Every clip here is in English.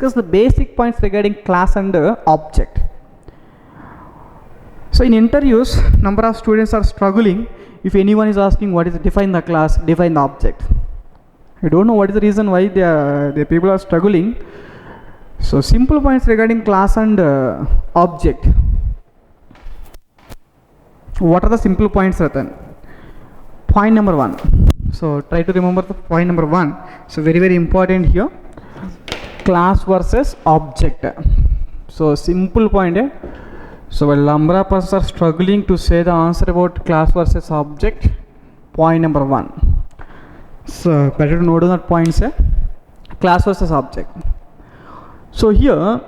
discuss the basic points regarding class and object. So in interviews, number of students are struggling. If anyone is asking what is define the class, define the object. I don't know what is the reason why the people are struggling. So simple points regarding class and object. What are the simple points, Ratan? Point number 1. So try to remember the point number 1. So very important here. Class versus object. So simple point. So while number of persons are struggling to say the answer about class versus object, point number 1. So better to note that points. Class versus object. So here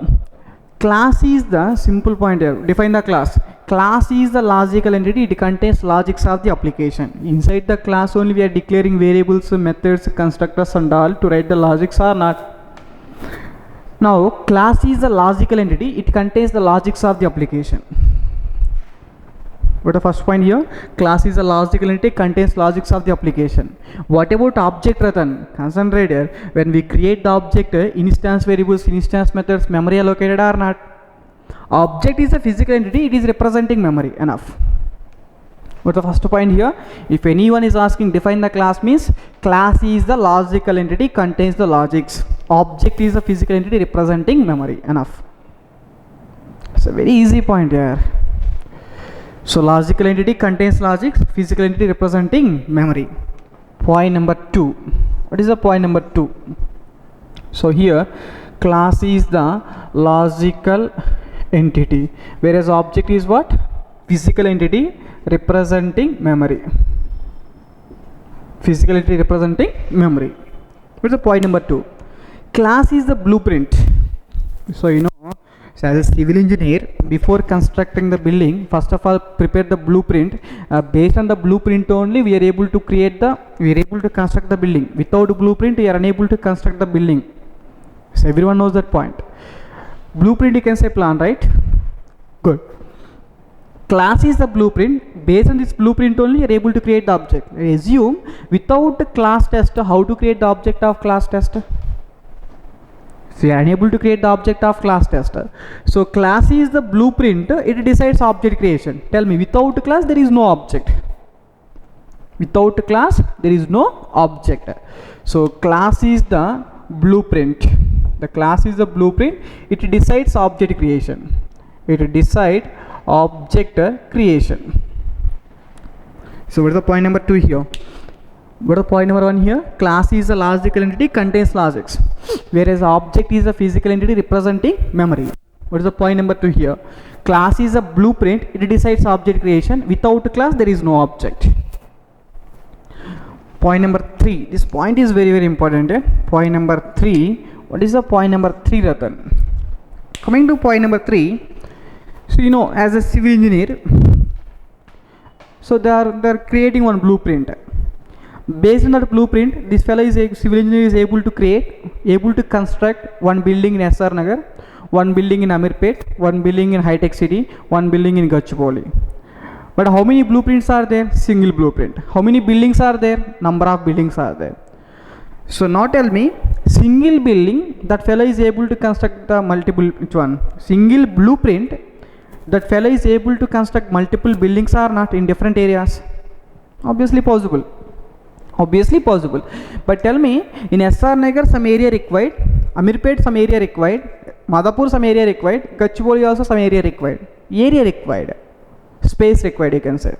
class is the simple point here. Define the class. Class is the logical entity. It contains logics of the application. Inside the class only we are declaring variables, methods, constructors and all to write the logics or not. Now class is the logical entity. It contains the logics of the application. What the first point here? Class is a logical entity, contains logics of the application. What about object, Ratan? Concentrate here. When we create the object, instance variables, instance methods, memory allocated or not? Object is a physical entity, it is representing memory. Enough. What's the first point here? If anyone is asking define the class, means class is the logical entity, contains the logics. Object is a physical entity representing memory. Enough. It's a very easy point here. So logical entity contains logics, physical entity representing memory. Point number 2. What is the point number 2? So here class is the logical entity, whereas object is what? Physical entity representing memory. Physical entity representing memory. What's the point number 2? Class is the blueprint. So you know, so as a civil engineer, before constructing the building, first of all prepare the blueprint. Based on the blueprint only we are able to construct the building. Without blueprint we are unable to construct the building. So everyone knows that point. Blueprint you can say plan, right? Good. Class is the blueprint. Based on this blueprint only you are able to create the object. Assume without the class test, how to create the object of class test? So you are unable to create the object of class tester. So class is the blueprint, it decides object creation. Tell me, without class there is no object. Without class there is no object. So class is the blueprint. The class is the blueprint, it decides object creation. It decides object creation. So what is the point number 2 here? What is the point number 1 here? Class is a logical entity, contains logics, whereas object is a physical entity representing memory. What is the point number 2 here? Class is a blueprint, it decides object creation. Without class there is no object. Point number 3. This point is very important. Point number 3. What is the point number 3, Ratan? Coming to point number 3. So you know, as a civil engineer, so they are creating one blueprint. Based on that blueprint, this fellow is a civil engineer is able to construct one building in SR Nagar, one building in Amirpet, one building in High Tech City, one building in Gachibowli. But how many blueprints are there? Single blueprint. How many buildings are there? Number of buildings are there. So now tell me, single building that fellow is able to construct the multiple, which one? Single blueprint that fellow is able to construct multiple buildings or not in different areas? Obviously possible. Obviously possible. But tell me, in SR Nagar some area required, Amirpet some area required, Madhapur some area required, Gachibowli also some area required. Area required, space required you can say.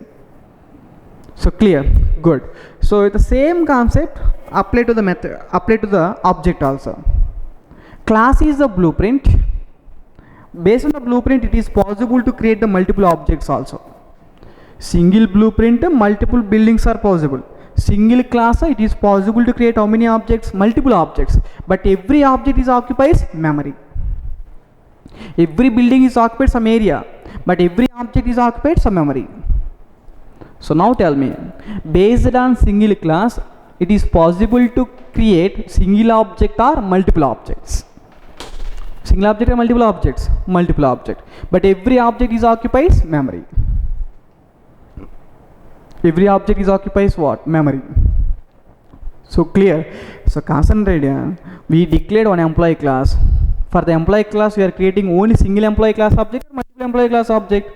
So clear? Good. So the same concept apply to the method, apply to the object also. Class is the blueprint. Based on the blueprint it is possible to create the multiple objects also. Single blueprint, multiple buildings are possible. Single class, it is possible to create how many objects? Multiple objects. But every object is occupies memory. Every building is occupied some area, but every object is occupied some memory. So now tell me, based on single class, it is possible to create single object or multiple objects. Single object or multiple objects? Multiple object. But every object is occupies memory. Every object is occupies what? Memory. So clear. So concentrate. We declared one employee class. For the employee class, we are creating only single employee class object or multiple employee class object?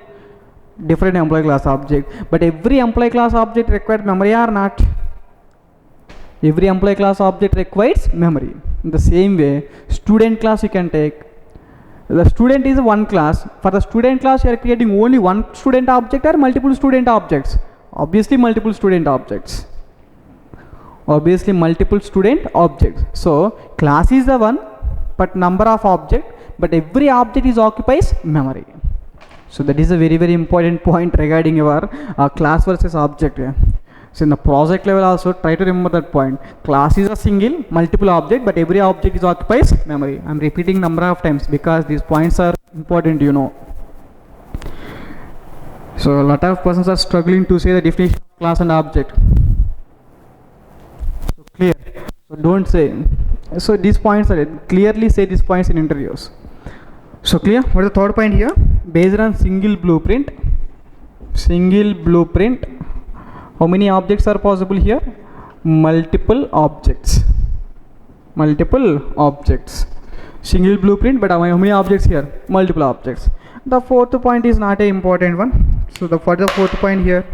Different employee class object. But every employee class object requires memory or not? Every employee class object requires memory. In the same way, student class you can take. The student is one class. For the student class, you are creating only one student object or multiple student objects? Obviously multiple student objects. Obviously multiple student objects. So class is the one, but number of object, but every object is occupies memory. So that is a very, very important point regarding your class versus object. So in the project level also try to remember that point. Class is a single multiple object, but every object is occupies memory. I am repeating number of times because these points are important, you know. So a lot of persons are struggling to say the definition of class and object. So clear. So don't say. So these points are clearly say these points in interviews. So clear. What is the third point here? Based on single blueprint. Single blueprint. How many objects are possible here? Multiple objects. Multiple objects. Single blueprint, but how many objects here? Multiple objects. The fourth point is not an important one. So for the fourth point here,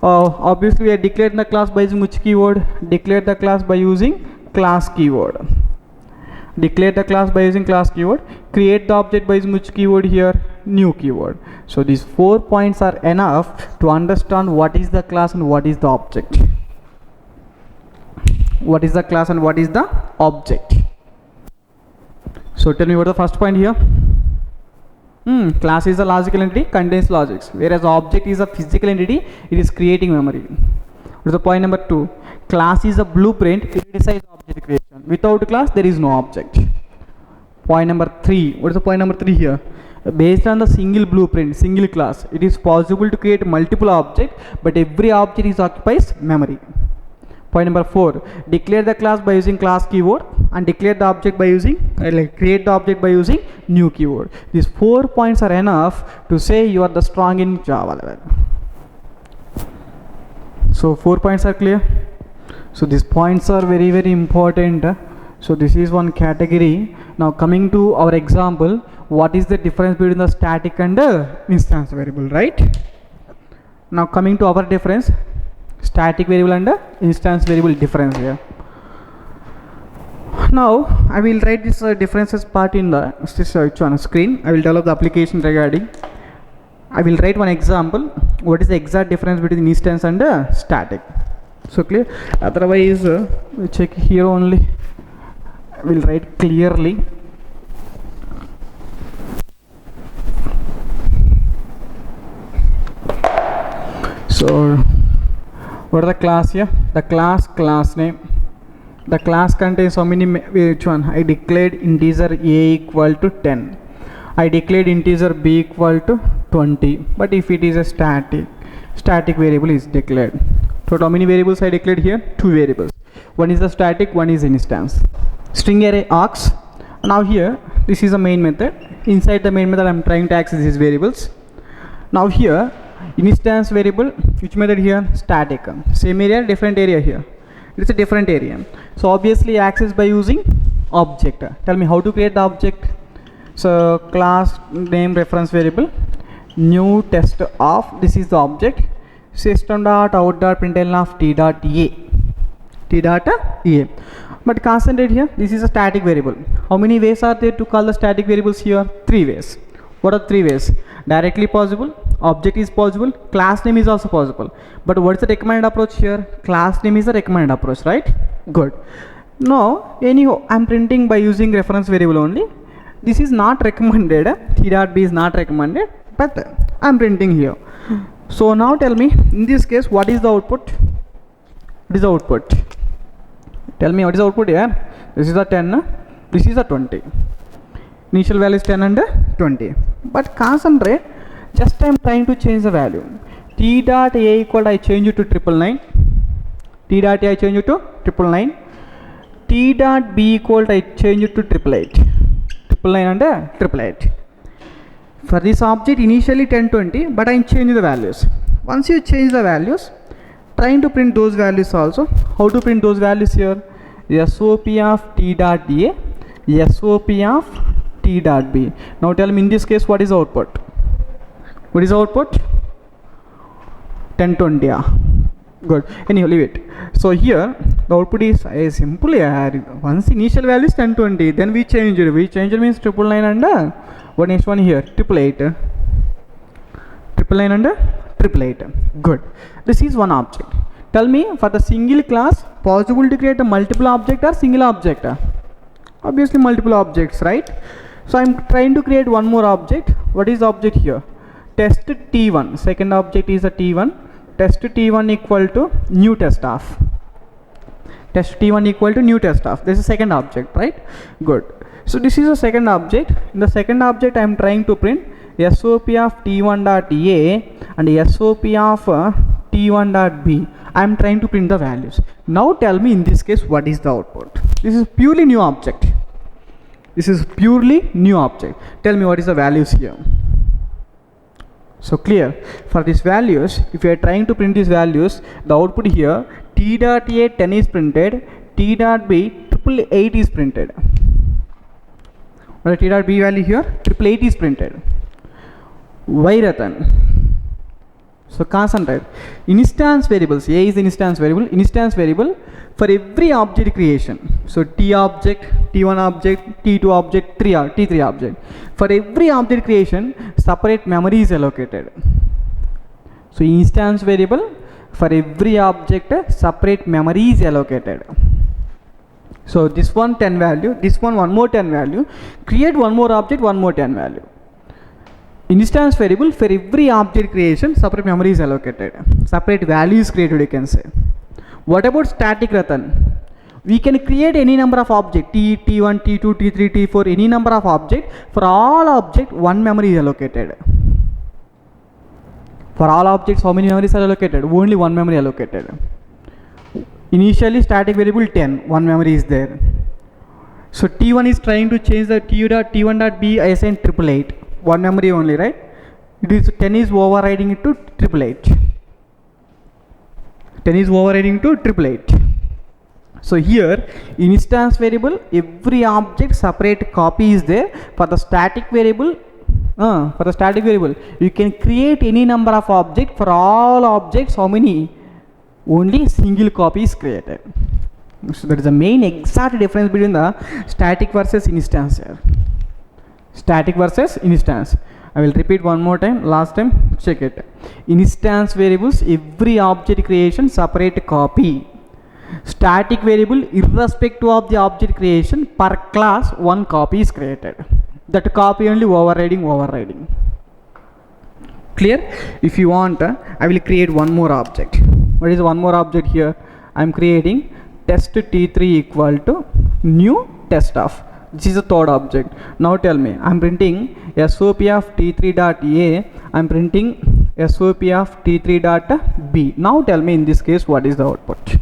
obviously we are declared the class by using which keyword? Declare the class by using class keyword. Declare the class by using class keyword. Create the object by using which keyword here? New keyword. So these 4 points are enough to understand what is the class and what is the object. What is the class and what is the object. So tell me what the first point here. Class is a logical entity, contains logics, whereas object is a physical entity, it is creating memory. What is the point number 2? Class is a blueprint, it decides object creation. Without class, there is no object. Point number 3. What is the point number 3 here? Based on the single blueprint, single class, it is possible to create multiple objects, but every object is occupies memory. Point number 4. Declare the class by using class keyword and declare the object by using create the object by using new keyword. These 4 points are enough to say you are the strong in Java level. So 4 points are clear. So these points are very, very important. So this is one category. Now coming to our example, what is the difference between the static and the instance variable, right? Now coming to our difference, static variable and the instance variable difference here. Now I will write this differences part in the screen. I will develop the application regarding. I will write one example. What is the exact difference between instance and static? So clear. Otherwise, we check here only. I will write clearly. So what are the class here? The class name. The class contains how many, which one? I declared integer a equal to 10. I declared integer b equal to 20. But if it is a static variable is declared. So how many variables I declared here? 2 variables. One is the static, one is instance. String array args. Now here, this is a main method. Inside the main method, I am trying to access these variables. Now here, instance variable, which method here? Static. Same area, different area here. It's a different area. So obviously access by using object. Tell me how to create the object. So class name reference variable, new test of, this is the object, system.out.println of t dot a. But concentrate here, this is a static variable. How many ways are there to call the static variables here? 3 ways. What are 3 ways? Directly possible, object is possible, class name is also possible. But what is the recommended approach here? Class name is the recommended approach, right? Good. Now, anyhow, I am printing by using reference variable only. This is not recommended. T dot b is not recommended, but I am printing here. So now tell me, in this case, what is the output? What is the output? Tell me what is the output here? This is the 10, this is the 20. Initial value is 10 and 20. But concentrate, just I am trying to change the value. T dot a equal, I change it to 999. T dot a I change it to 999. T dot b equal, I change it to 888. 999 and 888. For this object initially 1020, but I change the values. Once you change the values, trying to print those values also. How to print those values here? SOP of T dot a, SOP of T dot B. Now tell me in this case what is output? What is output? 1020. Yeah. Good. Anyhow, leave it. So here the output is simple. Once initial value is 1020, then we change it. We change it means 999 and what next one here? 888. 999 and 888. Good. This is one object. Tell me for the single class, possible to create a multiple object or single object? Obviously multiple objects, right? So I'm trying to create one more object. What is the object here? Test T1. Second object is a T1. Test T1 equal to new test of. Test T1 equal to new test of. This is second object, right? Good. So this is a second object. In the second object I am trying to print SOP of T1 dot A and SOP of T1 dot B. I am trying to print the values. Now tell me in this case what is the output? This is purely new object. This is purely new object. Tell me what is the values here. So clear, for these values, if you are trying to print these values, the output here T dot A 10 is printed, T dot B 888 is printed. What is T dot B value here? 888 is printed. Why Ratan? So concentrate. Instance variables, A is the instance variable. Instance variable for every object creation. So T object, T1 object, T2 object, T3 object. For every object creation, separate memory is allocated. So instance variable for every object, separate memory is allocated. So this one 10 value, this one more 10 value. Create one more object, one more 10 value. Instance variable for every object creation, separate memory is allocated. Separate value is created, you can say. What about static Ratan? We can create any number of objects, T, T1, T2, T3, T4, any number of objects. For all objects, one memory is allocated. For all objects, how many memories are allocated? Only one memory allocated. Initially, static variable 10, one memory is there. So T1 is trying to change the T1 dot B, I assign 888. One memory only, right? It is 10 is overriding it to 888. 10 is overriding to 888. So here, instance variable, every object separate copy is there. For the static variable, you can create any number of objects. For all objects, how many? Only single copy is created. So that is the main exact difference between the static versus instance here. Static versus instance. I will repeat one more time. Last time, check it. Instance variables, every object creation, separate copy. Static variable, irrespective of the object creation, per class, one copy is created. That copy only overriding. Clear? If you want, I will create one more object. What is one more object here? I am creating test T3 equal to new test of. This is the third object. Now tell me, I am printing SOP of T3 dot A. I am printing SOP of T3 dot B. Now tell me in this case what is the output.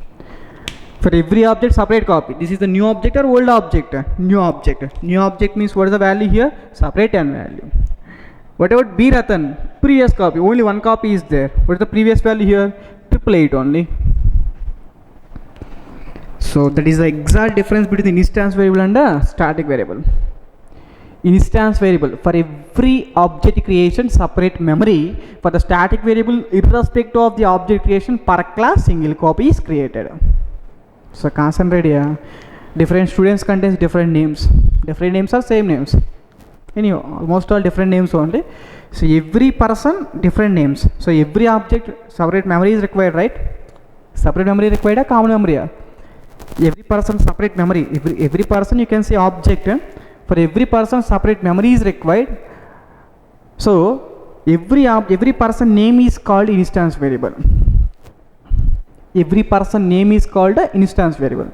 For every object separate copy. This is the new object or old object? New object. New object means what is the value here? Separate 10 value. What about B Ratan? Previous copy. Only one copy is there. What is the previous value here? 888 only. So that is the exact difference between instance variable and static variable. Instance variable, for every object creation, separate memory. For the static variable, irrespective of the object creation, per class, single copy is created. So concentrate here. Different students contains different names. Different names are same names. Anyhow, almost all different names only. So every person, different names. So every object, separate memory is required, right? Separate memory required or common memory? Every person separate memory. Every person you can say object. For every person separate memory is required. So every person name is called instance variable. Every person name is called instance variable.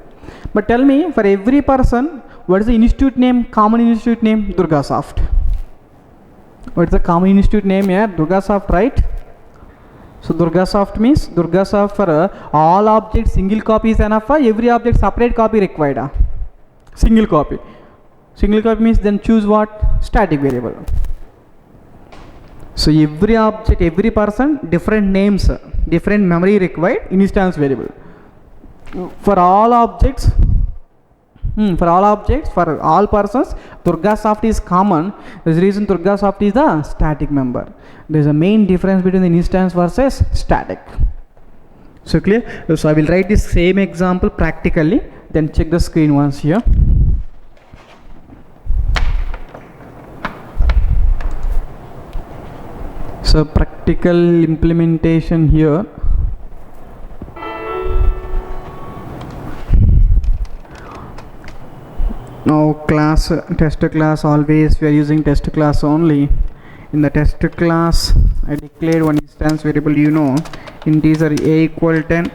But tell me, for every person, what is the institute name? Common institute name? DURGASOFT. What is the common institute name here? DURGASOFT, right? So DURGASOFT means DURGASOFT for all objects single copy is enough. Every object separate copy required. Single copy. Single copy means then choose what? Static variable. So every object, every person, different names, different memory required, instance variable. For all objects, For all objects, for all persons, DURGASOFT is common. There's reason DURGASOFT is the static member. There's a main difference between the instance versus static. So clear? So I will write this same example practically, then check the screen once here. So practical implementation here. Now class, test class, always we are using test class only. In the test class I declared one instance variable, you know, integer a equal 10.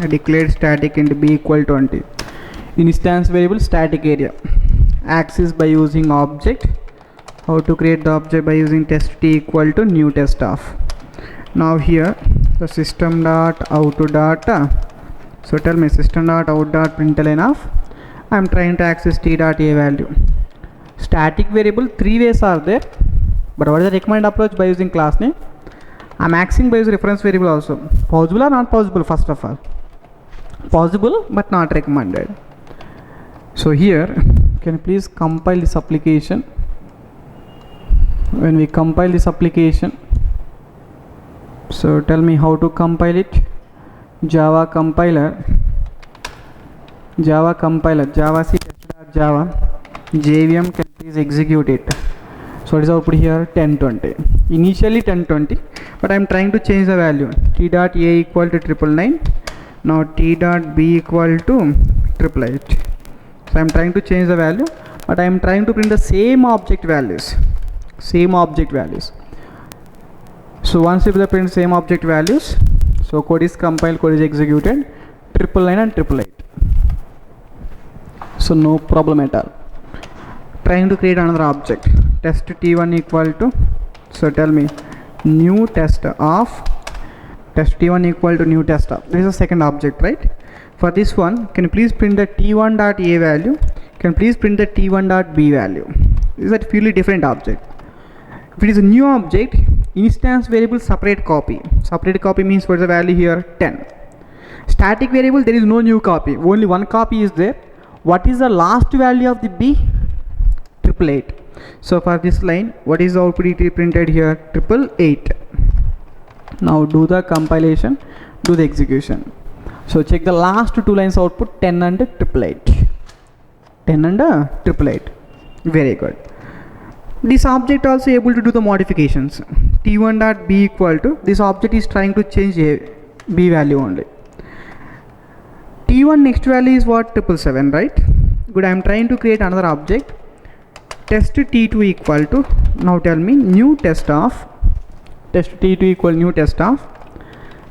I declared static int b equal 20. Instance variable static area. Access by using object. How to create the object by using test t equal to new test of. Now here the system dot out data. So tell me system dot out dot println of. I am trying to access t dot a value. Static variable, three ways are there, but what is the recommended approach by using class name? I am accessing by using reference variable also. Possible or not possible? First of all, possible but not recommended. So here, can you please compile this application? When we compile this application, so tell me how to compile it. Java compiler, Java C Java, JVM, can please execute it. So what is output here? 1020. Initially 1020, but I am trying to change the value. T dot A equal to 999. Now T dot B equal to 888. So I am trying to change the value, but I am trying to print the same object values. Same object values. So once you print same object values, so code is compiled, code is executed, 999 and 888. So no problem at all. Trying to create another object. Test t1 equal to, so tell me new test of, test t1 equal to new test of. This is the second object, right? For this one, can you please print the t1 dot a value? Can you please print the t1 dot b value? This is a purely different object. If it is a new object, instance variable separate copy. Separate copy means what is the value here? 10. Static variable, there is no new copy. Only one copy is there. What is the last value of the b? 888. So for this line, what is the output it printed here? 888. Now do the compilation, do the execution. So check the last two lines output, 10 and 888. 10 and 888. Very good. This object also able to do the modifications. T1 dot b equal to, this object is trying to change a b value only. T1 next value is what? 777, right? Good. I am trying to create another object. Test t2 equal to, now tell me new test of, test t2 equal new test of,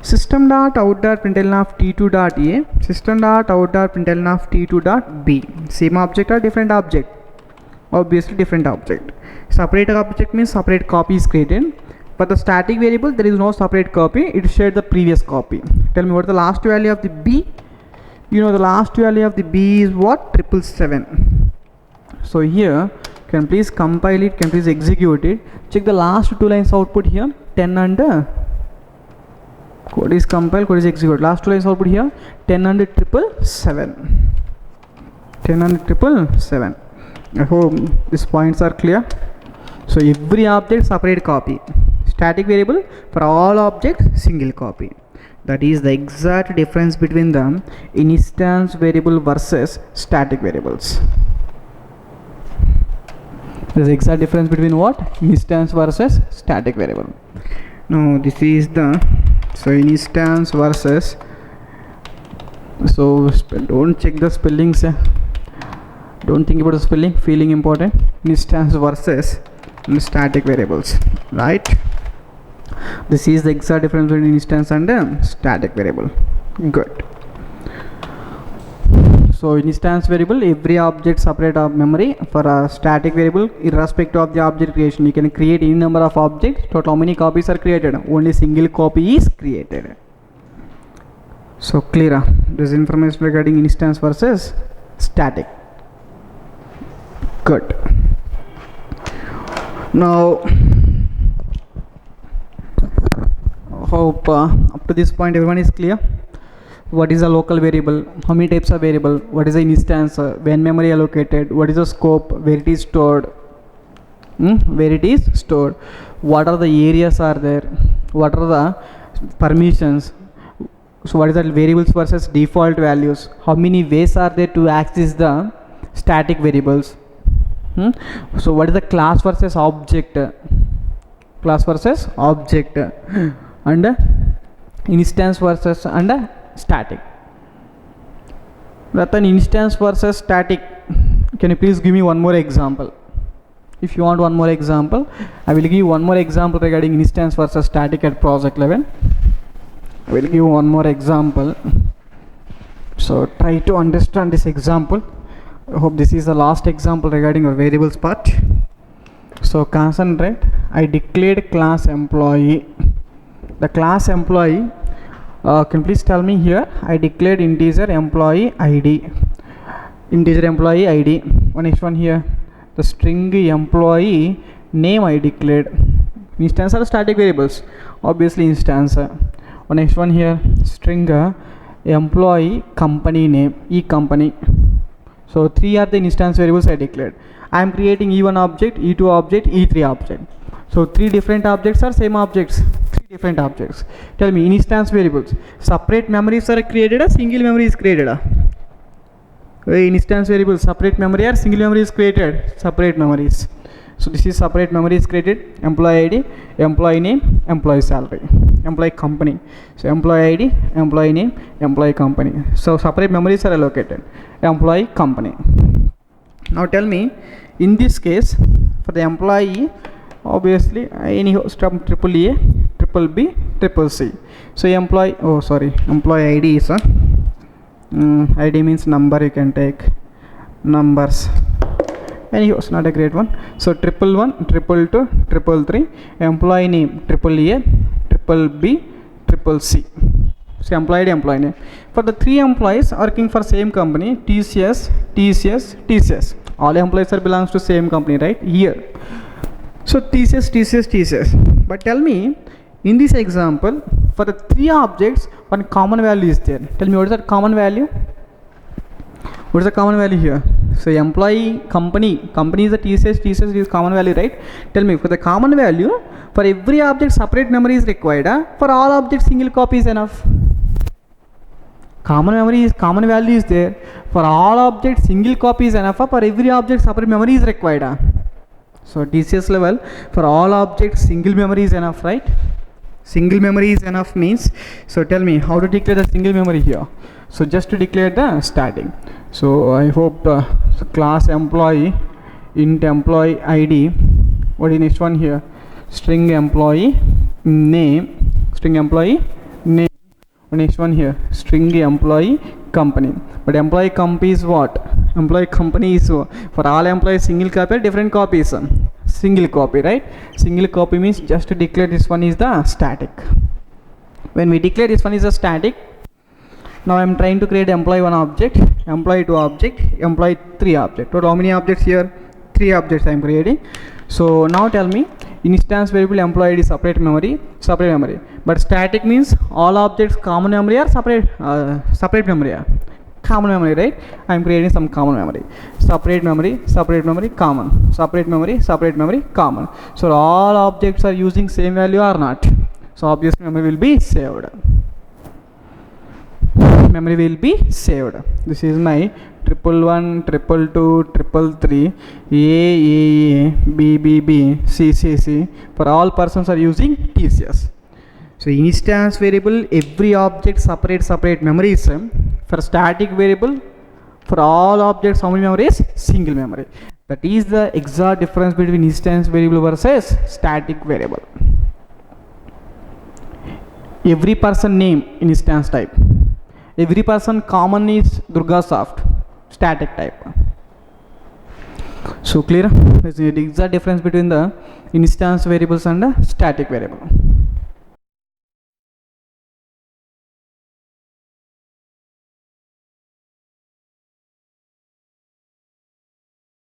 system dot out dot println of t2 dot a, system dot out dot println of t2 dot b. Same object or different object? Obviously different object. Separate object means separate copy is created. For the static variable, there is no separate copy, it shared the previous copy. Tell me what is the last value of the b? You know the last value of the b is what? 777. So here, can please compile it, can please execute it. Check the last two lines output here, 10 and code is compiled, code is executed. Last two lines output here, 10 and 777. 10 and 777. I hope these points are clear. So every object separate copy. Static variable, for all objects single copy. That is the exact difference between the instance variable versus static variables. There is the exact difference between what? Instance versus static variable. Now this is the, so instance versus, so don't check the spellings. Don't think about the spelling, feeling important. Instance versus static variables, right? This is the exact difference between instance and static variable. Good. So instance variable, every object separate of memory. For a static variable, irrespective of the object creation, you can create any number of objects. Total how many copies are created? Only single copy is created. So clear. This information regarding instance versus static. Good. Now hope up to this point everyone is clear. what is a local variable, how many types of variable, what is the instance, when memory allocated, what is the scope, where it is stored, where it is stored, what are the areas are there, what are the permissions, so what is the variables versus default values, how many ways are there to access the static variables, so what is the class versus object, and instance versus and static. Ratan, instance versus static, can you please give me one more example? If you want one more example, I will give you one more example regarding instance versus static at project level. I will give you one more example, so try to understand this example. I hope this is the last example regarding our variables part. So concentrate. I declared class employee. The class employee, can you please tell me here, I declared integer employee ID. One next one here, the string employee name I declared. Instance are static variables, obviously instance. One next one here, string employee company name, e-company. So 3 are the instance variables I declared. I am creating E1 object, E2 object, E3 object. So 3 different objects are same objects. 3 different objects. Tell me, instance variables, separate memories are created or single memory is created? Instance variables, separate memory or single memory is created? Separate memories. So this is separate memory is created. Employee ID, employee name, employee salary, employee company. So employee ID, employee name, employee company. So separate memories are allocated. Employee company. Now tell me, in this case, for the employee, obviously any host from AAA, BBB, CCC. So employee, employee ID is ID means number, you can take numbers. Any host, not a great one. So 111, 222, 333. Employee name AAA, BBB, CCC. So employee name. For the 3 employees working for same company, TCS. All employees are belongs to same company, right? Here. So TCS. But tell me, in this example, for the 3 objects, one common value is there. Tell me, what is that common value? What is the common value here? So employee, company is the TCS is common value, right? Tell me, for the common value, for every object separate memory is required. For all objects single copy is enough. Common value is there. For all objects single copy is enough. For every object separate memory is required. So TCS level, for all objects single memory is enough, right? Single memory is enough means, so tell me how to declare the single memory here. So just to declare the static. So I hope so class employee, int employee ID, what is next one here? String employee name. Next one here, string employee company. But employee company is what? Employee company is for all employees single copy or different copies? Single copy, right? Single copy means just to declare this one is the static. When we declare this one is a static, now I am trying to create employee 1 object, employee 2 object, employee 3 object. Total how many objects here? 3 objects I am creating. So now tell me, instance variable employee is separate memory. But static means all objects common memory or separate memory? Common memory, right? I am creating some common memory. Separate memory, common. Separate memory, common. So all objects are using same value or not? So obviously memory will be saved. This is my 111, 222, 333, AAA, BBB, CCC. For all persons are using TCS. So instance variable, every object separate memories. For static variable, for all objects how many memories? Single memory. That is the exact difference between instance variable versus static variable. Every person name in instance type. Every person common is DURGASOFT, static type. So clear? There is the exact difference between the instance variables and the static variable.